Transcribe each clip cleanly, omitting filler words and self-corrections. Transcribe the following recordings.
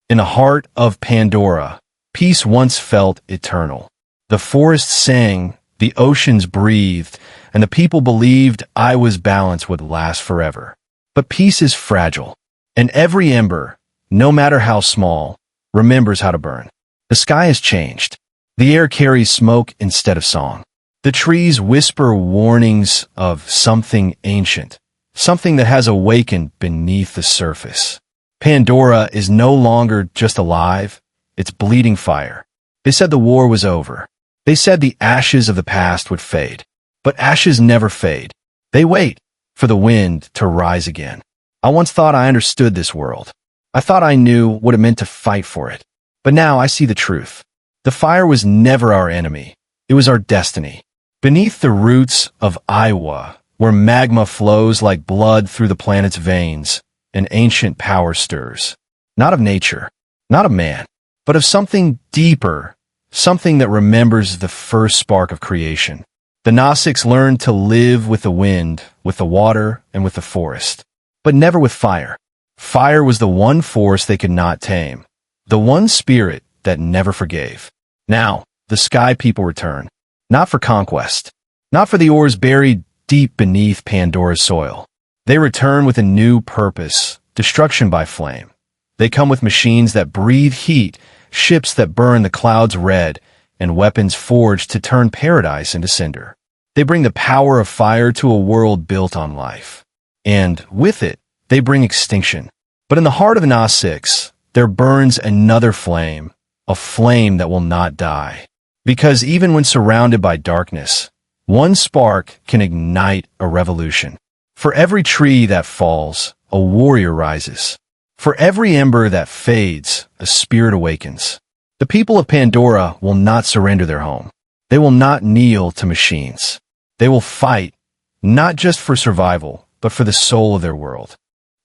In the heart of Pandora, peace once felt eternal. The forests sang, the oceans breathed, and the people believed Iwa's balance would last forever. But peace is fragile, and every ember, no matter how small, remembers how to burn. The sky has changed. The air carries smoke instead of song. The trees whisper warnings of something ancient, something that has awakened beneath the surface. Pandora is no longer just alive, it's bleeding fire. They said the war was over. They said the ashes of the past would fade. But ashes never fade. They wait for the wind to rise again. I once thought I understood this world. I thought I knew what it meant to fight for it. But now I see the truth. The fire was never our enemy. It was our destiny. Beneath the roots of Iwa, where magma flows like blood through the planet's veins, an ancient power stirs. Not of nature, not of man, but of something deeper, something that remembers the first spark of creation. The Gnostics learned to live with the wind, with the water, and with the forest, but never with fire. Fire was the one force they could not tame, the one spirit that never forgave. Now, the Sky People return, not for conquest, not for the ores buried deep beneath Pandora's soil. They return with a new purpose, destruction by flame. They come with machines that breathe heat, ships that burn the clouds red, and weapons forged to turn paradise into cinder. They bring the power of fire to a world built on life. And with it, they bring extinction. But in the heart of the Gnostics, there burns another flame, a flame that will not die. Because even when surrounded by darkness, one spark can ignite a revolution. For every tree that falls, a warrior rises. For every ember that fades, a spirit awakens. The people of Pandora will not surrender their home. They will not kneel to machines. They will fight, not just for survival, but for the soul of their world.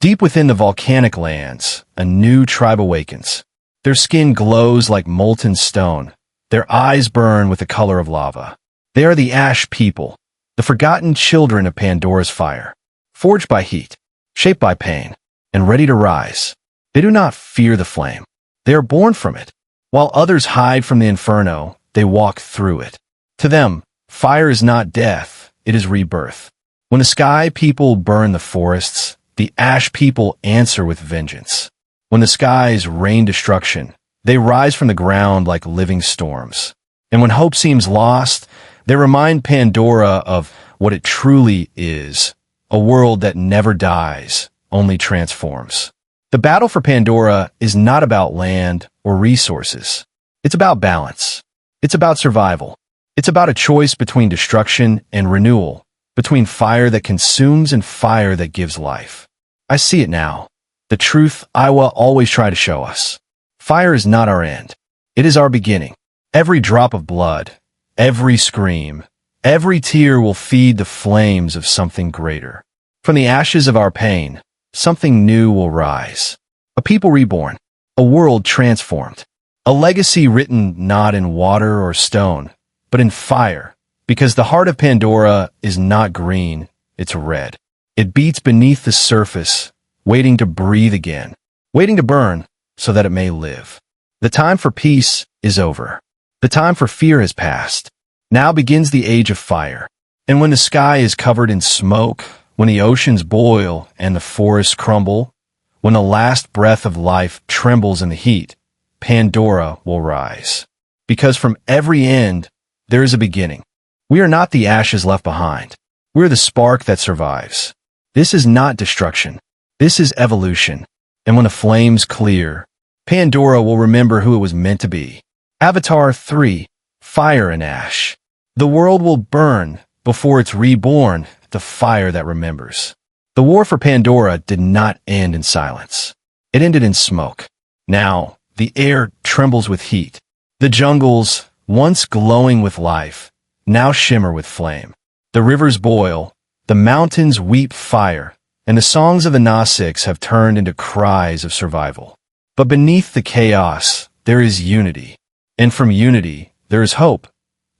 Deep within the volcanic lands, a new tribe awakens. Their skin glows like molten stone. Their eyes burn with the color of lava. They are the Ash People, the forgotten children of Pandora's fire. Forged by heat, shaped by pain, and ready to rise. They do not fear the flame. They are born from it. While others hide from the inferno, they walk through it. To them, fire is not death, it is rebirth. When the Sky People burn the forests, the Ash People answer with vengeance. When the skies rain destruction, they rise from the ground like living storms. And when hope seems lost, they remind Pandora of what it truly is. A world that never dies, only transforms. The battle for Pandora is not about land or resources. It's about balance. It's about survival. It's about a choice between destruction and renewal, between fire that consumes and fire that gives life. I see it now. The truth Iwa always tried to show us. Fire is not our end. It is our beginning. Every drop of blood, every scream, every tear will feed the flames of something greater. From the ashes of our pain, something new will rise. A people reborn, a world transformed, a legacy written not in water or stone, but in fire, because the heart of Pandora is not green, it's red. It beats beneath the surface, waiting to breathe again, waiting to burn so that it may live. The time for peace is over. The time for fear has passed. Now begins the age of fire. And when the sky is covered in smoke, when the oceans boil and the forests crumble, when the last breath of life trembles in the heat, Pandora will rise. Because from every end, there is a beginning. We are not the ashes left behind. We are the spark that survives. This is not destruction. This is evolution. And when the flames clear, Pandora will remember who it was meant to be. Avatar 3, Fire and Ash. The world will burn before it's reborn, the fire that remembers. The war for Pandora did not end in silence. It ended in smoke. Now, the air trembles with heat. The jungles, once glowing with life, now shimmer with flame. The rivers boil, the mountains weep fire, and the songs of the Gnostics have turned into cries of survival. But beneath the chaos, there is unity. And from unity, there is hope.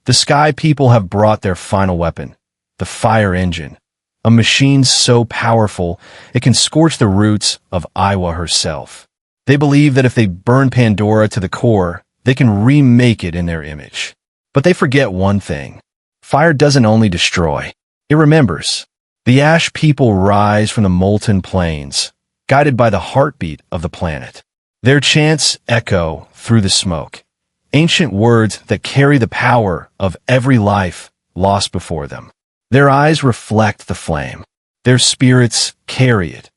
The Sky People have brought their final weapon, the fire engine, a machine so powerful it can scorch the roots of Iwa herself. They believe that if they burn Pandora to the core, they can remake it in their image. But they forget one thing. Fire doesn't only destroy, it remembers. The ash people rise from the molten plains, guided by the heartbeat of the planet. Their chants echo through the smoke, ancient words that carry the power of every life lost before them. Their eyes reflect the flame. Their spirits carry it.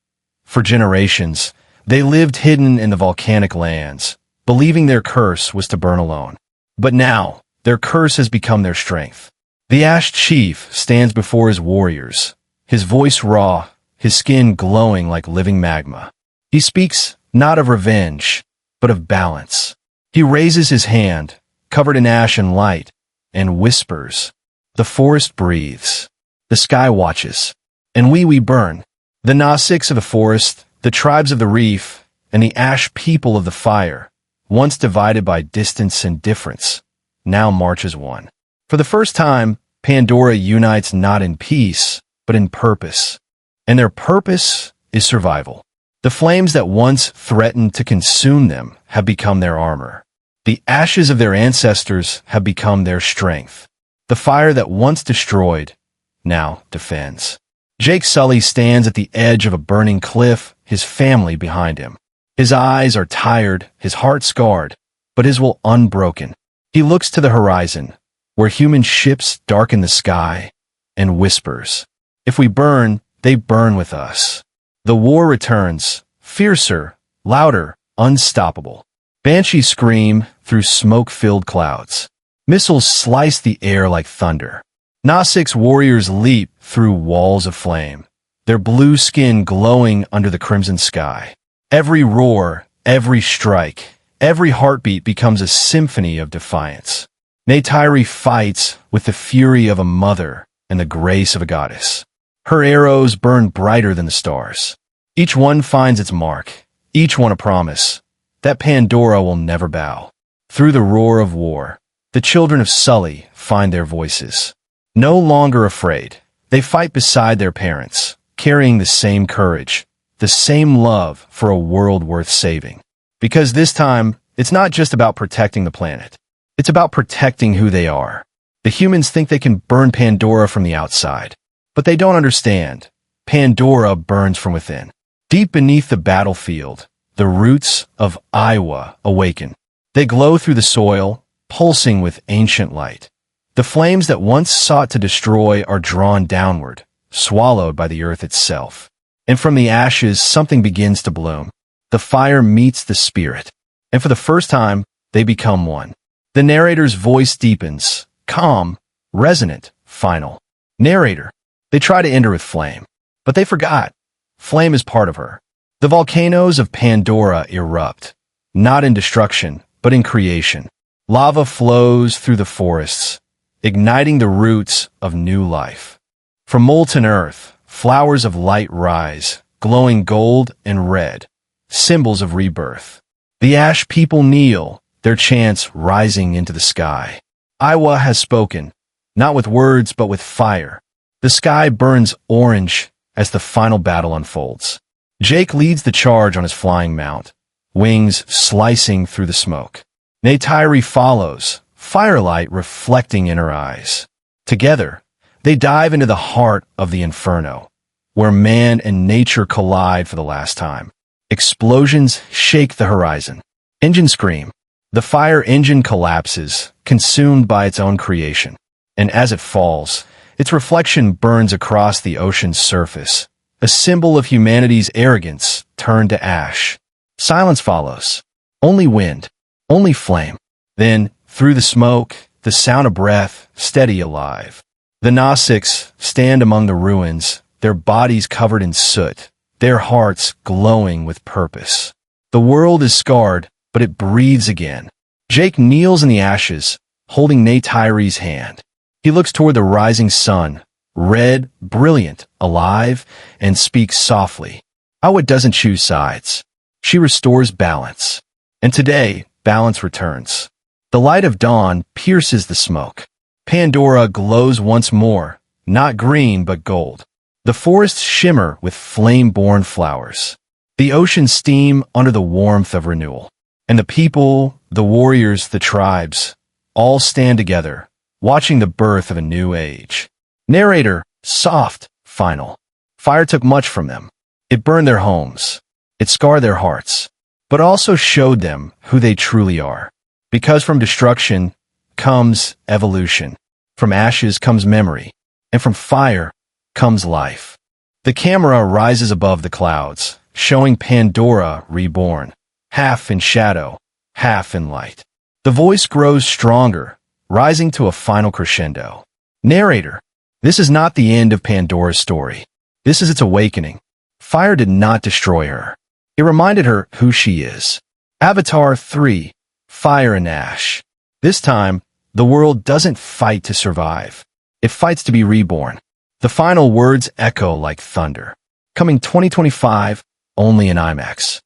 For generations, they lived hidden in the volcanic lands, believing their curse was to burn alone. But now, their curse has become their strength. The Ash Chief stands before his warriors, his voice raw, his skin glowing like living magma. He speaks not of revenge, but of balance. He raises his hand, covered in ash and light, and whispers. The forest breathes. The sky watches. And we burn. The Nasiks of the forest, the tribes of the reef, and the ash people of the fire, once divided by distance and difference, now march as one. For the first time, Pandora unites not in peace, but in purpose. And their purpose is survival. The flames that once threatened to consume them have become their armor. The ashes of their ancestors have become their strength. The fire that once destroyed, now defends. Jake Sully stands at the edge of a burning cliff, his family behind him. His eyes are tired, his heart scarred, but his will unbroken. He looks to the horizon, where human ships darken the sky, and whispers, "If we burn, they burn with us." The war returns, fiercer, louder, unstoppable. Banshees scream through smoke-filled clouds. Missiles slice the air like thunder. Nasik's warriors leap through walls of flame, their blue skin glowing under the crimson sky. Every roar, every strike, every heartbeat becomes a symphony of defiance. Neytiri fights with the fury of a mother and the grace of a goddess. Her arrows burn brighter than the stars. Each one finds its mark, each one a promise, that Pandora will never bow. Through the roar of war, the children of Sully find their voices. No longer afraid, they fight beside their parents, carrying the same courage, the same love for a world worth saving. Because this time, it's not just about protecting the planet. It's about protecting who they are. The humans think they can burn Pandora from the outside. But they don't understand. Pandora burns from within. Deep beneath the battlefield, the roots of Iowa awaken. They glow through the soil, pulsing with ancient light. The flames that once sought to destroy are drawn downward, swallowed by the earth itself. And from the ashes, something begins to bloom. The fire meets the spirit. And for the first time, they become one. The narrator's voice deepens, calm, resonant, final. Narrator. They try to enter with flame, but they forgot. Flame is part of her. The volcanoes of Pandora erupt, not in destruction, but in creation. Lava flows through the forests, igniting the roots of new life. From molten earth, flowers of light rise, glowing gold and red, symbols of rebirth. The ash people kneel, their chants rising into the sky. Iowa has spoken, not with words but with fire. The sky burns orange as the final battle unfolds. Jake leads the charge on his flying mount, wings slicing through the smoke. Neytiri follows, firelight reflecting in her eyes. Together, they dive into the heart of the inferno, where man and nature collide for the last time. Explosions shake the horizon. Engines scream. The fire engine collapses, consumed by its own creation. And as it falls, its reflection burns across the ocean's surface, a symbol of humanity's arrogance turned to ash. Silence follows. Only wind. Only flame. Then, through the smoke, the sound of breath, steady alive. The Nasiks stand among the ruins, their bodies covered in soot, their hearts glowing with purpose. The world is scarred, but it breathes again. Jake kneels in the ashes, holding Neytiri's hand. He looks toward the rising sun, red, brilliant, alive, and speaks softly. Iowa doesn't choose sides. She restores balance. And today, balance returns. The light of dawn pierces the smoke. Pandora glows once more, not green but gold. The forests shimmer with flame-born flowers. The oceans steam under the warmth of renewal. And the people, the warriors, the tribes, all stand together, watching the birth of a new age. Narrator, soft, final. Fire took much from them. It burned their homes. It scarred their hearts. But also showed them who they truly are. Because from destruction comes evolution. From ashes comes memory. And from fire comes life. The camera rises above the clouds, showing Pandora reborn, half in shadow, half in light. The voice grows stronger, rising to a final crescendo. Narrator, this is not the end of Pandora's story. This is its awakening. Fire did not destroy her. It reminded her who she is. Avatar 3, Fire and Ash. This time, the world doesn't fight to survive. It fights to be reborn. The final words echo like thunder. Coming 2025, only in IMAX.